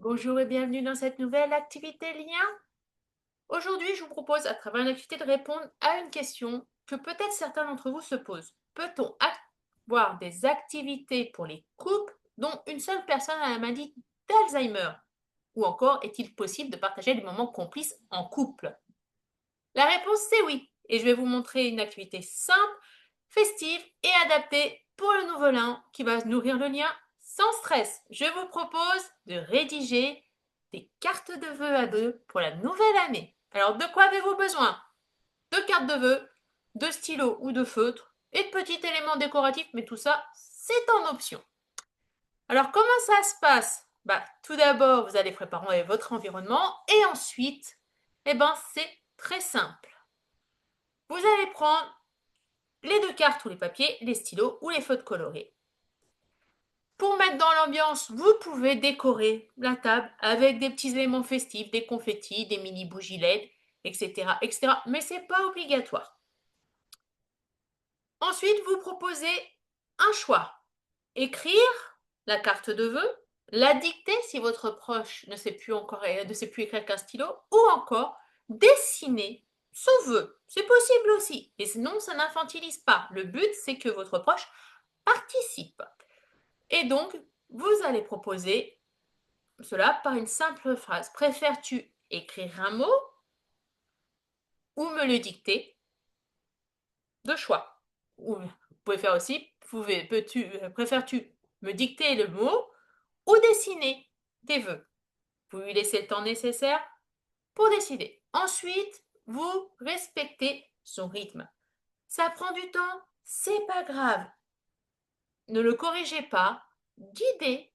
Bonjour et bienvenue dans cette nouvelle activité lien. Aujourd'hui, je vous propose à travers une activité de répondre à une question que peut-être certains d'entre vous se posent. Peut-on avoir des activités pour les couples dont une seule personne a la maladie d'Alzheimer? Ou encore, est-il possible de partager des moments complices en couple? La réponse c'est oui. Et je vais vous montrer une activité simple, festive et adaptée pour le nouvel an qui va nourrir le lien sans stress. Je vous propose de rédiger des cartes de vœux à deux pour la nouvelle année. Alors, de quoi avez-vous besoin? De cartes de vœux, de stylos ou de feutres et de petits éléments décoratifs, mais tout ça, c'est en option. Alors, comment ça se passe? Tout d'abord, vous allez préparer votre environnement et ensuite, c'est très simple. Vous allez prendre les deux cartes ou les papiers, les stylos ou les feutres colorés. Pour mettre dans l'ambiance, vous pouvez décorer la table avec des petits éléments festifs, des confettis, des mini bougies LED, etc., etc. Mais ce n'est pas obligatoire. Ensuite, vous proposez un choix. Écrire la carte de vœux, la dicter si votre proche ne sait plus écrire qu'un stylo, ou encore dessiner son vœu. C'est possible aussi. Et sinon, ça n'infantilise pas. Le but, c'est que votre proche participe. Et donc, vous allez proposer cela par une simple phrase. Préfères-tu écrire un mot ou me le dicter? De choix. Ou vous pouvez faire aussi, préfères-tu me dicter le mot ou dessiner tes vœux? Vous lui laissez le temps nécessaire pour décider. Ensuite, vous respectez son rythme. Ça prend du temps, c'est pas grave. Ne le corrigez pas, guidez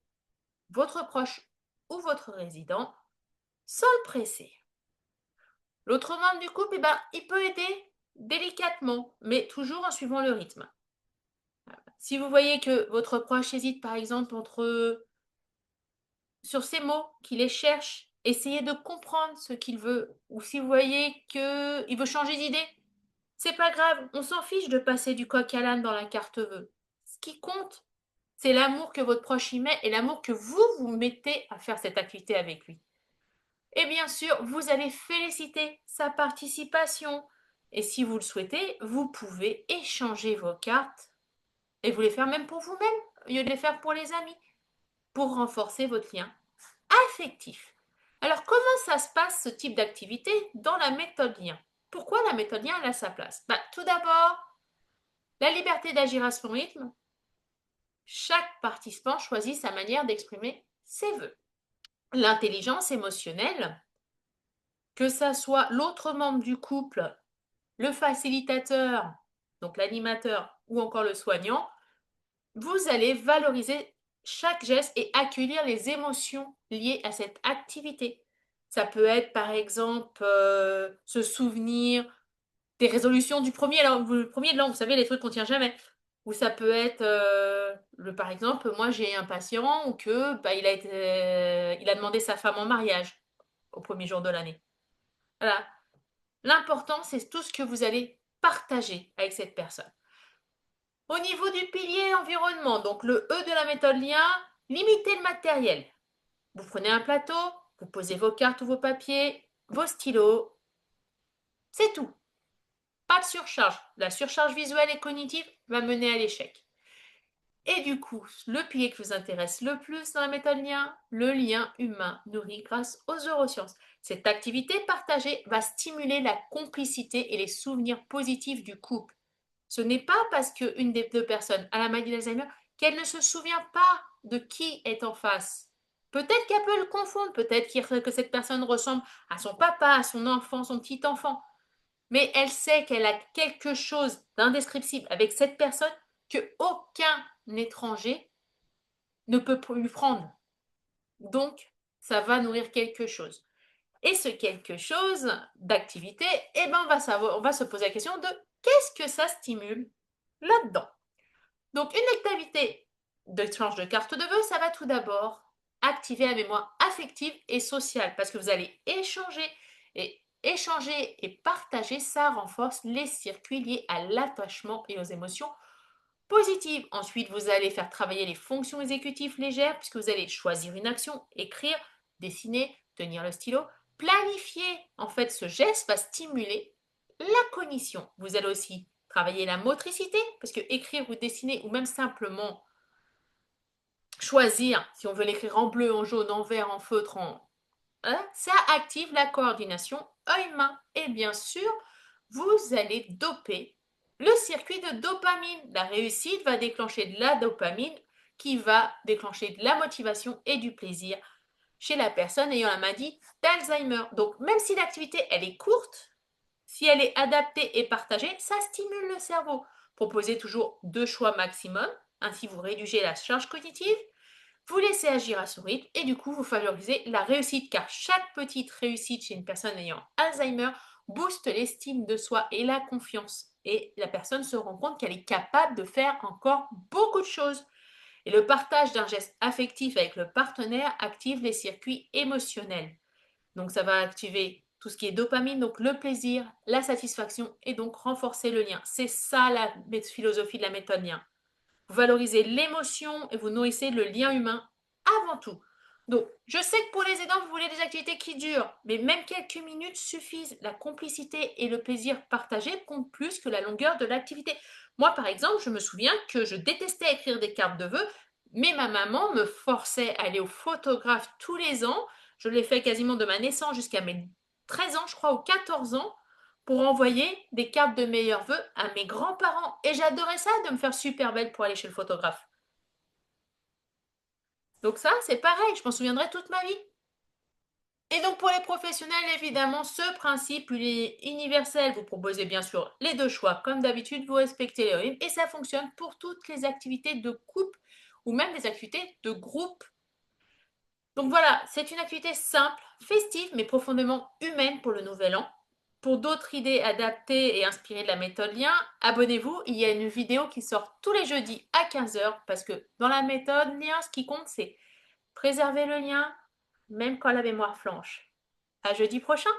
votre proche ou votre résident sans le presser. L'autre membre du couple, il peut aider délicatement, mais toujours en suivant le rythme. Si vous voyez que votre proche hésite, par exemple, sur ces mots, qu'il les cherche, essayez de comprendre ce qu'il veut. Ou si vous voyez qu'il veut changer d'idée, c'est pas grave, on s'en fiche de passer du coq à l'âne dans la carte vœux. Ce qui compte, c'est l'amour que votre proche y met et l'amour que vous mettez à faire cette activité avec lui. Et bien sûr, vous allez féliciter sa participation. Et si vous le souhaitez, vous pouvez échanger vos cartes et vous les faire même pour vous-même, au lieu de les faire pour les amis, pour renforcer votre lien affectif. Alors, comment ça se passe ce type d'activité dans la méthode lien? Pourquoi la méthode lien a sa place? Tout d'abord, la liberté d'agir à son rythme. Chaque participant choisit sa manière d'exprimer ses vœux. L'intelligence émotionnelle, que ça soit l'autre membre du couple, le facilitateur, donc l'animateur ou encore le soignant, vous allez valoriser chaque geste et accueillir les émotions liées à cette activité. Ça peut être par exemple se souvenir des résolutions du premier de l'an, vous savez, les trucs qu'on tient jamais. Ou ça peut être, par exemple, moi j'ai un patient que il a demandé sa femme en mariage au premier jour de l'année. Voilà. L'important, c'est tout ce que vous allez partager avec cette personne. Au niveau du pilier environnement, donc le E de la méthode lien, limitez le matériel. Vous prenez un plateau, vous posez vos cartes ou vos papiers, vos stylos, c'est tout. Pas de surcharge. La surcharge visuelle et cognitive va mener à l'échec. Et du coup, le pilier qui vous intéresse le plus dans la méthode lien, le lien humain nourri grâce aux neurosciences. Cette activité partagée va stimuler la complicité et les souvenirs positifs du couple. Ce n'est pas parce qu'une des deux personnes a la maladie d'Alzheimer qu'elle ne se souvient pas de qui est en face. Peut-être qu'elle peut le confondre, peut-être que cette personne ressemble à son papa, à son enfant, son petit enfant. Mais elle sait qu'elle a quelque chose d'indescriptible avec cette personne que aucun étranger ne peut lui prendre. Donc, ça va nourrir quelque chose. Et ce quelque chose d'activité, on va se poser la question de qu'est-ce que ça stimule là-dedans. Donc, une activité d'échange de cartes de vœux, ça va tout d'abord activer la mémoire affective et sociale parce que vous allez échanger et partager, ça renforce les circuits liés à l'attachement et aux émotions positives. Ensuite, vous allez faire travailler les fonctions exécutives légères puisque vous allez choisir une action, écrire, dessiner, tenir le stylo, planifier en fait ce geste va stimuler la cognition. Vous allez aussi travailler la motricité, parce que écrire ou dessiner, ou même simplement choisir, si on veut l'écrire en bleu, en jaune, en vert, en feutre, ça active la coordination œil-main. Et bien sûr, vous allez doper le circuit de dopamine. La réussite va déclencher de la dopamine qui va déclencher de la motivation et du plaisir chez la personne ayant la maladie d'Alzheimer. Donc même si l'activité elle est courte, si elle est adaptée et partagée, ça stimule le cerveau. Proposez toujours 2 choix maximum, ainsi vous réduisez la charge cognitive, vous laissez agir à son rythme et du coup vous favorisez la réussite car chaque petite réussite chez une personne ayant Alzheimer booste l'estime de soi et la confiance. Et la personne se rend compte qu'elle est capable de faire encore beaucoup de choses. Et le partage d'un geste affectif avec le partenaire active les circuits émotionnels. Donc ça va activer tout ce qui est dopamine, donc le plaisir, la satisfaction et donc renforcer le lien. C'est ça la philosophie de la méthode lien. Vous valorisez l'émotion et vous nourrissez le lien humain avant tout. Donc, je sais que pour les aidants, vous voulez des activités qui durent, mais même quelques minutes suffisent. La complicité et le plaisir partagé comptent plus que la longueur de l'activité. Moi, par exemple, je me souviens que je détestais écrire des cartes de vœux, mais ma maman me forçait à aller au photographe tous les ans. Je l'ai fait quasiment de ma naissance jusqu'à mes 13 ans, je crois, ou 14 ans, pour envoyer des cartes de meilleurs vœux à mes grands-parents. Et j'adorais ça, de me faire super belle pour aller chez le photographe. Donc ça, c'est pareil, je m'en souviendrai toute ma vie. Et donc pour les professionnels, évidemment, ce principe il est universel. Vous proposez bien sûr les 2 choix. Comme d'habitude, vous respectez les rythmes et ça fonctionne pour toutes les activités de couple ou même les activités de groupe. Donc voilà, c'est une activité simple, festive, mais profondément humaine pour le nouvel an. Pour d'autres idées adaptées et inspirées de la méthode lien, abonnez-vous, il y a une vidéo qui sort tous les jeudis à 15h parce que dans la méthode lien, ce qui compte, c'est préserver le lien, même quand la mémoire flanche. À jeudi prochain!